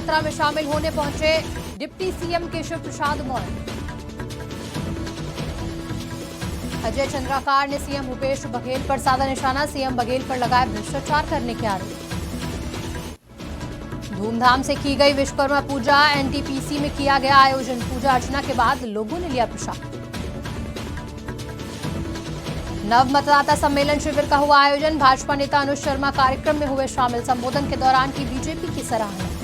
यात्रा में शामिल होने पहुंचे डिप्टी सीएम केशव प्रसाद मौर्य। अजय चंद्राकार ने सीएम भूपेश बघेल पर साधा निशाना, सीएम बघेल पर लगाए भ्रष्टाचार करने के आरोप। धूमधाम से की गई विश्वकर्मा पूजा, एनटीपीसी में किया गया आयोजन। पूजा अर्चना के बाद लोगों ने लिया प्रसाद। नव मतदाता सम्मेलन शिविर का हुआ आयोजन, भाजपा नेता अनुज शर्मा कार्यक्रम में हुए शामिल। संबोधन के दौरान की बीजेपी की सराहना।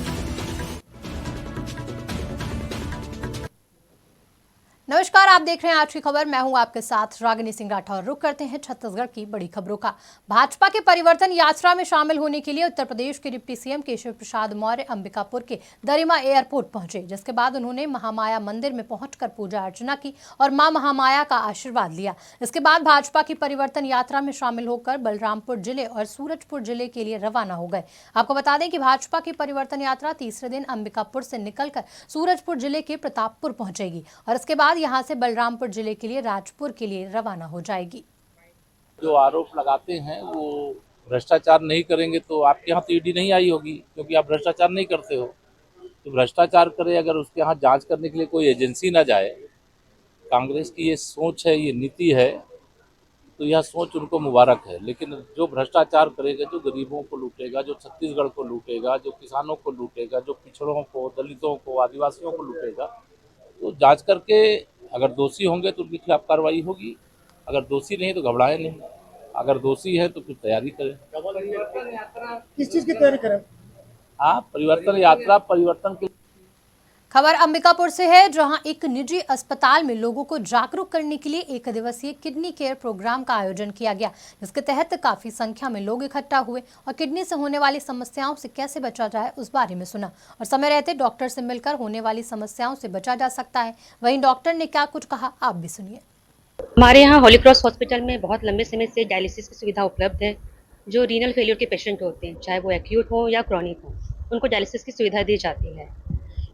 नमस्कार, आप देख रहे हैं आज की खबर। मैं हूं आपके साथ रागिनी सिंह राठौर। रुक करते हैं छत्तीसगढ़ की बड़ी खबरों का। भाजपा के परिवर्तन यात्रा में शामिल होने के लिए उत्तर प्रदेश के डिप्टी सीएम केशव प्रसाद मौर्य अंबिकापुर के गरिमा एयरपोर्ट पहुंचे, जिसके बाद उन्होंने महामाया मंदिर में पहुंचकर पूजा अर्चना की और मां महामाया का आशीर्वाद लिया। इसके बाद भाजपा की परिवर्तन यात्रा में शामिल होकर बलरामपुर जिले और सूरजपुर जिले के लिए रवाना हो गए। आपको बता दें कि भाजपा की परिवर्तन यात्रा तीसरे दिन अंबिकापुर से निकलकर सूरजपुर जिले के प्रतापपुर पहुंचेगी और इसके बाद यहां से बलरामपुर जिले के लिए राजपुर के लिए रवाना हो जाएगी। जो आरोप लगाते हैं वो भ्रष्टाचार नहीं करेंगे तो आपके यहाँ तो ईडी नहीं आई होगी, क्योंकि आप भ्रष्टाचार नहीं करते हो। तो भ्रष्टाचार करे, अगर उसके यहाँ जांच करने के लिए कोई एजेंसी ना जाए, कांग्रेस की ये सोच है, ये नीति है, तो यह सोच उनको मुबारक है। लेकिन जो भ्रष्टाचार करेगा, जो गरीबों को लूटेगा, जो छत्तीसगढ़ को लूटेगा, जो किसानों को लूटेगा, जो पिछड़ों को, दलितों को, आदिवासियों को लूटेगा, तो जांच करके अगर दोषी होंगे तो उनके खिलाफ कार्रवाई होगी। अगर दोषी नहीं तो घबराए नहीं, अगर दोषी है तो फिर तैयारी करें। किस चीज की तैयारी करें? आप परिवर्तन यात्रा, परिवर्तन के। खबर अंबिकापुर से है, जहां एक निजी अस्पताल में लोगों को जागरूक करने के लिए एक दिवसीय किडनी केयर प्रोग्राम का आयोजन किया गया, जिसके तहत काफी संख्या में लोग इकट्ठा हुए और किडनी से होने वाली समस्याओं से कैसे बचा जाए उस बारे में सुना और समय रहते डॉक्टर से मिलकर होने वाली समस्याओं से बचा जा सकता है। वहीं डॉक्टर ने क्या कुछ कहा, आप भी सुनिए। हमारे यहाँ हॉली क्रॉस हॉस्पिटल में बहुत लंबे समय से डायलिसिस की सुविधा उपलब्ध है। जो रीनल फेलियर के पेशेंट होते हैं, चाहे वो एक्यूट हो या क्रॉनिक हो, उनको डायलिसिस की सुविधा दी जाती है।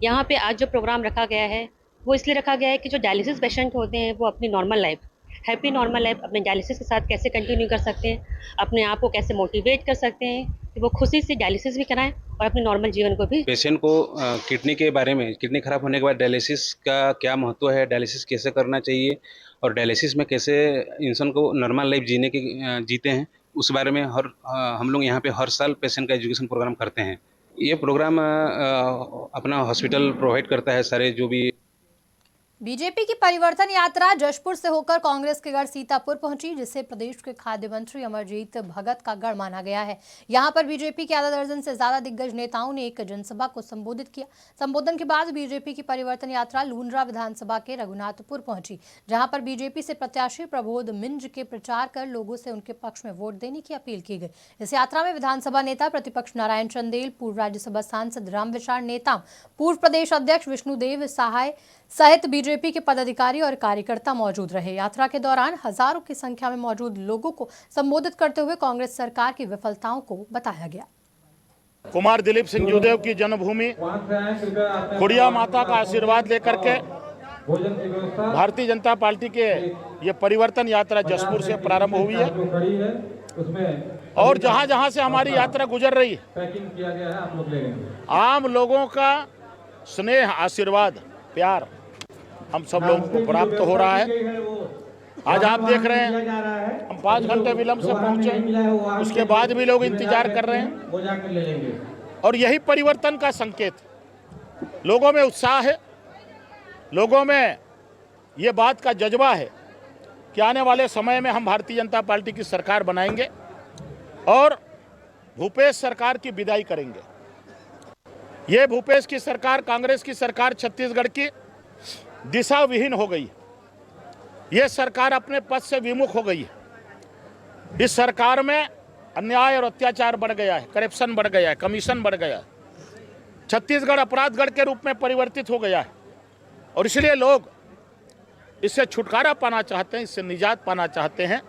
यहाँ पे आज जो प्रोग्राम रखा गया है वो इसलिए रखा गया है कि जो डायलिसिस पेशेंट होते हैं वो अपनी normal life, happy normal life अपने डायलिसिस के साथ कैसे कंटिन्यू कर सकते हैं, अपने आप को कैसे मोटिवेट कर सकते हैं कि वो खुशी से डायलिसिस भी कराएं और अपने नॉर्मल जीवन को भी। पेशेंट को किडनी के बारे में, किडनी खराब होने के बाद डायलिसिस का क्या महत्व है, डायलिसिस कैसे करना चाहिए और डायलिसिस में कैसे इंसान को नॉर्मल लाइफ जीते हैं, उस बारे में हम लोग यहाँ पे हर साल पेशेंट का एजुकेशन प्रोग्राम करते हैं। ये प्रोग्राम अपना हॉस्पिटल प्रोवाइड करता है सारे जो भी। बीजेपी की परिवर्तन यात्रा जशपुर से होकर कांग्रेस के गढ़ सीतापुर पहुंची, जिसे प्रदेश के खाद्य मंत्री अमरजीत भगत का गढ़ माना गया है। यहां पर बीजेपी के आधा दर्जन से ज्यादा दिग्गज नेताओं ने एक जनसभा को संबोधित किया। संबोधन के बाद बीजेपी की परिवर्तन यात्रा लूंड्रा विधानसभा के रघुनाथपुर पहुंची, जहां पर बीजेपी से प्रत्याशी प्रबोध मिंज के प्रचार कर लोगों से उनके पक्ष में वोट देने की अपील की गई। इस यात्रा में विधानसभा नेता प्रतिपक्ष नारायण चंदेल, पूर्व राज्यसभा सांसद रामविचार नेताम, पूर्व प्रदेश अध्यक्ष विष्णुदेव सहाय सहित बीजेपी के पदाधिकारी और कार्यकर्ता मौजूद रहे। यात्रा के दौरान हजारों की संख्या में मौजूद लोगों को संबोधित करते हुए कांग्रेस सरकार की विफलताओं को बताया गया। कुमार दिलीप सिंह जूदेव की जन्मभूमि खुड़िया माता का आशीर्वाद लेकर के भारतीय जनता पार्टी के ये परिवर्तन यात्रा जशपुर से प्रारंभ हुई है और जहां जहां से हमारी यात्रा गुजर रही है, आम लोगों का स्नेह, आशीर्वाद, प्यार हम सब लोगों को प्राप्त हो रहा है। आज आप देख रहे हैं हम 5 घंटे विलंब से पहुंचे, उसके बाद भी लोग इंतजार कर रहे हैं और यही परिवर्तन का संकेत। लोगों में उत्साह है, लोगों में ये बात का जज्बा है कि आने वाले समय में हम भारतीय जनता पार्टी की सरकार बनाएंगे और भूपेश सरकार की विदाई करेंगे। ये भूपेश की सरकार, कांग्रेस की सरकार छत्तीसगढ़ की दिशा विहीन हो गई। ये सरकार अपने पद से विमुख हो गई है। इस सरकार में अन्याय और अत्याचार बढ़ गया है, करप्शन बढ़ गया है, कमीशन बढ़ गया है। छत्तीसगढ़ अपराधगढ़ के रूप में परिवर्तित हो गया है और इसलिए लोग इससे छुटकारा पाना चाहते हैं, इससे निजात पाना चाहते हैं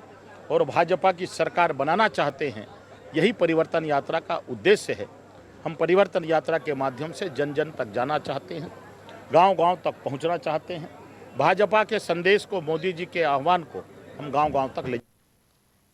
और भाजपा की सरकार बनाना चाहते हैं। यही परिवर्तन यात्रा का उद्देश्य है। हम परिवर्तन यात्रा के माध्यम से जन जन तक जाना चाहते हैं, गांव-गांव तक पहुंचना चाहते हैं। भाजपा के संदेश को, मोदी जी के आह्वान को हम गांव-गांव तक ले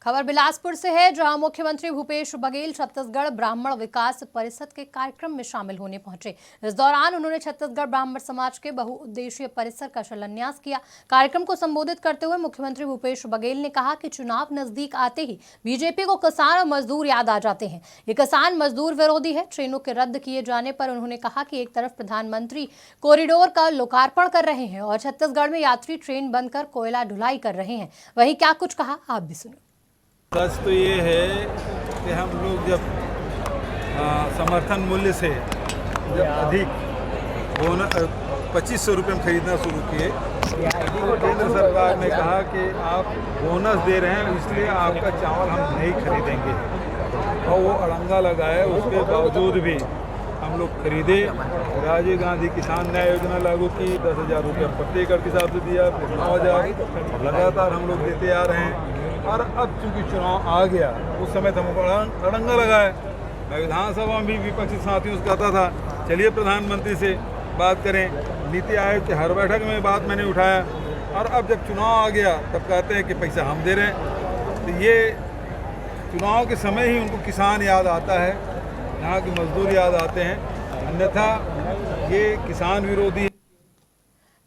खबर बिलासपुर से है, जहां मुख्यमंत्री भूपेश बघेल छत्तीसगढ़ ब्राह्मण विकास परिषद के कार्यक्रम में शामिल होने पहुंचे। इस दौरान उन्होंने छत्तीसगढ़ ब्राह्मण समाज के बहुउद्देशीय परिसर का शिलान्यास किया। कार्यक्रम को संबोधित करते हुए मुख्यमंत्री भूपेश बघेल ने कहा कि चुनाव नजदीक आते ही बीजेपी को किसान और मजदूर याद आ जाते हैं। ये किसान मजदूर विरोधी है। ट्रेनों के रद्द किए जाने पर उन्होंने कहा कि एक तरफ प्रधानमंत्री कॉरिडोर का लोकार्पण कर रहे हैं और छत्तीसगढ़ में यात्री ट्रेन बंद कर कोयला ढुलाई कर रहे हैं। वहीं क्या कुछ कहा, आप भी सुनिए। सच तो ये है कि हम लोग जब समर्थन मूल्य से जब अधिक 2500 रुपये में खरीदना शुरू किए तो केंद्र सरकार ने कहा कि आप बोनस दे रहे हैं इसलिए आपका चावल हम नहीं खरीदेंगे, और वो अड़ंगा लगाए। उसके बावजूद भी हम लोग खरीदे। राजीव गांधी किसान न्याय योजना लागू की, 10,000 रुपये प्रति एकड़ के हिसाब से दिया, फिर 9,000 लगातार हम लोग देते आ रहे हैं। और अब चूंकि चुनाव आ गया, उस समय तो हमको अड़ंगा लगाए। मैं विधानसभा में भी विपक्षी साथियों से कहता था चलिए प्रधानमंत्री से बात करें, नीति आयोग की हर बैठक में बात मैंने उठाया। और अब जब चुनाव आ गया तब कहते हैं कि पैसा हम दे रहे हैं। तो ये चुनाव के समय ही उनको किसान याद आता है, यहाँ के मजदूर याद आते हैं, अन्यथा ये किसान विरोधी।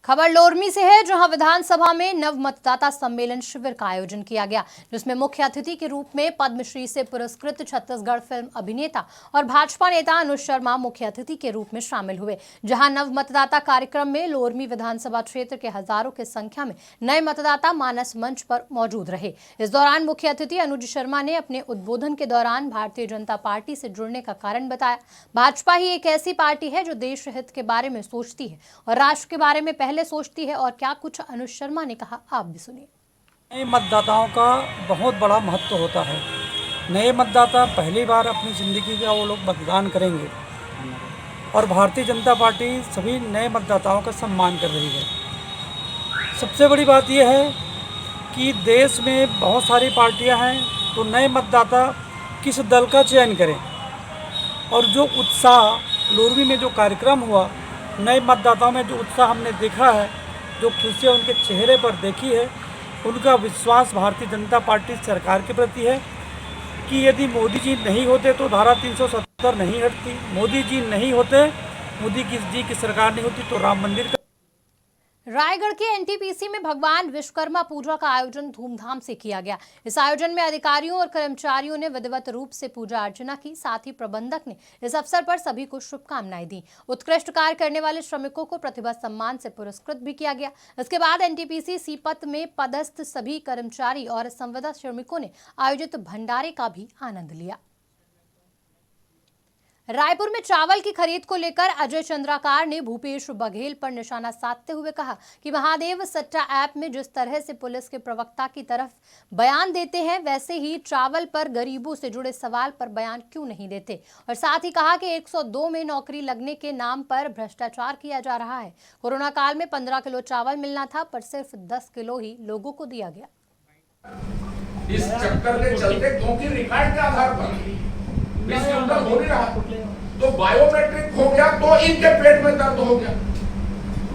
खबर लोरमी से है, जहां विधानसभा में नव मतदाता सम्मेलन शिविर का आयोजन किया गया, जिसमें मुख्य अतिथि के रूप में पद्मश्री से पुरस्कृत छत्तीसगढ़ फिल्म अभिनेता और भाजपा नेता अनुज शर्मा मुख्य अतिथि के रूप में शामिल हुए। जहां नव मतदाता कार्यक्रम में लोरमी विधानसभा क्षेत्र के हजारों की संख्या में नए मतदाता मानस मंच पर मौजूद रहे। इस दौरान मुख्य अतिथि अनुज शर्मा ने अपने उद्बोधन के दौरान भारतीय जनता पार्टी से जुड़ने का कारण बताया। भाजपा ही एक ऐसी पार्टी है जो देश हित के बारे में सोचती है और राष्ट्र के बारे में पहले सोचती है। और क्या कुछ अनुज शर्मा ने कहा, आप भी सुनिए। नए मतदाताओं का बहुत बड़ा महत्व होता है। नए मतदाता पहली बार अपनी ज़िंदगी का वो लोग मतदान करेंगे और भारतीय जनता पार्टी सभी नए मतदाताओं का सम्मान कर रही है। सबसे बड़ी बात यह है कि देश में बहुत सारी पार्टियां हैं, तो नए मतदाता किस दल का चयन करें। और जो उत्साह लोरमी में जो कार्यक्रम हुआ, नए मतदाताओं में जो उत्साह हमने देखा है, जो खुशियाँ उनके चेहरे पर देखी है, उनका विश्वास भारतीय जनता पार्टी सरकार के प्रति है कि यदि मोदी जी नहीं होते तो धारा 370 नहीं हटती, मोदी जी नहीं होते, मोदी जी की सरकार नहीं होती तो राम मंदिर का। रायगढ़ के एनटीपीसी में भगवान विश्वकर्मा पूजा का आयोजन धूमधाम से किया गया। इस आयोजन में अधिकारियों और कर्मचारियों ने विधिवत रूप से पूजा अर्चना की। साथ ही प्रबंधक ने इस अवसर पर सभी को शुभकामनाएं दी। उत्कृष्ट कार्य करने वाले श्रमिकों को प्रतिभा सम्मान से पुरस्कृत भी किया गया। इसके बाद एनटीपीसी सीपत में पदस्थ सभी कर्मचारी और संविदा श्रमिकों ने आयोजित भंडारे का भी आनंद लिया। रायपुर में चावल की खरीद को लेकर अजय चंद्राकार ने भूपेश बघेल पर निशाना साधते हुए कहा कि महादेव सट्टा ऐप में जिस तरह से पुलिस के प्रवक्ता की तरफ बयान देते हैं, वैसे ही चावल पर गरीबों से जुड़े सवाल पर बयान क्यों नहीं देते। और साथ ही कहा कि 102 में नौकरी लगने के नाम पर भ्रष्टाचार किया जा रहा है। कोरोना काल में 15 किलो चावल मिलना था, पर सिर्फ 10 किलो ही लोगों को दिया गया। इस चक्कर के चलते, क्योंकि रिकॉर्ड के आधार पर इसके अंदर हो नहीं रहा, तो बायोमेट्रिक हो गया तो इनके पेट में दर्द हो गया।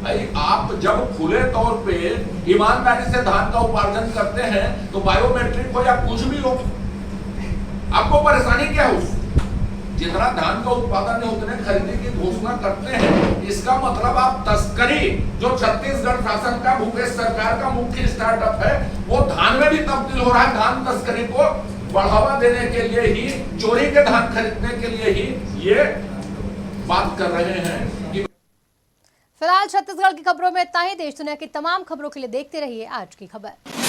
भाई आप जब खुले तौर पे ईमानदारी से धान का उपार्जन करते हैं तो बायोमेट्रिक हो या कुछ भी हो, आपको परेशानी क्या है? जितना धान का उत्पादन है उतने खरीदने की घोषणा करते हैं, इसका मतलब आप तस्करी, जो छत्तीसगढ़ शासन का भूपेश सरकार का मुख्य स्टार्टअप है, वो धान में भी तब्दील हो रहा है। धान तस्करी को बढ़ावा देने के लिए ही, चोरी के धान खरीदने के लिए ही ये बात कर रहे हैं। फिलहाल छत्तीसगढ़ की खबरों में इतना ही। देश दुनिया की तमाम खबरों के लिए देखते रहिए आज की खबर।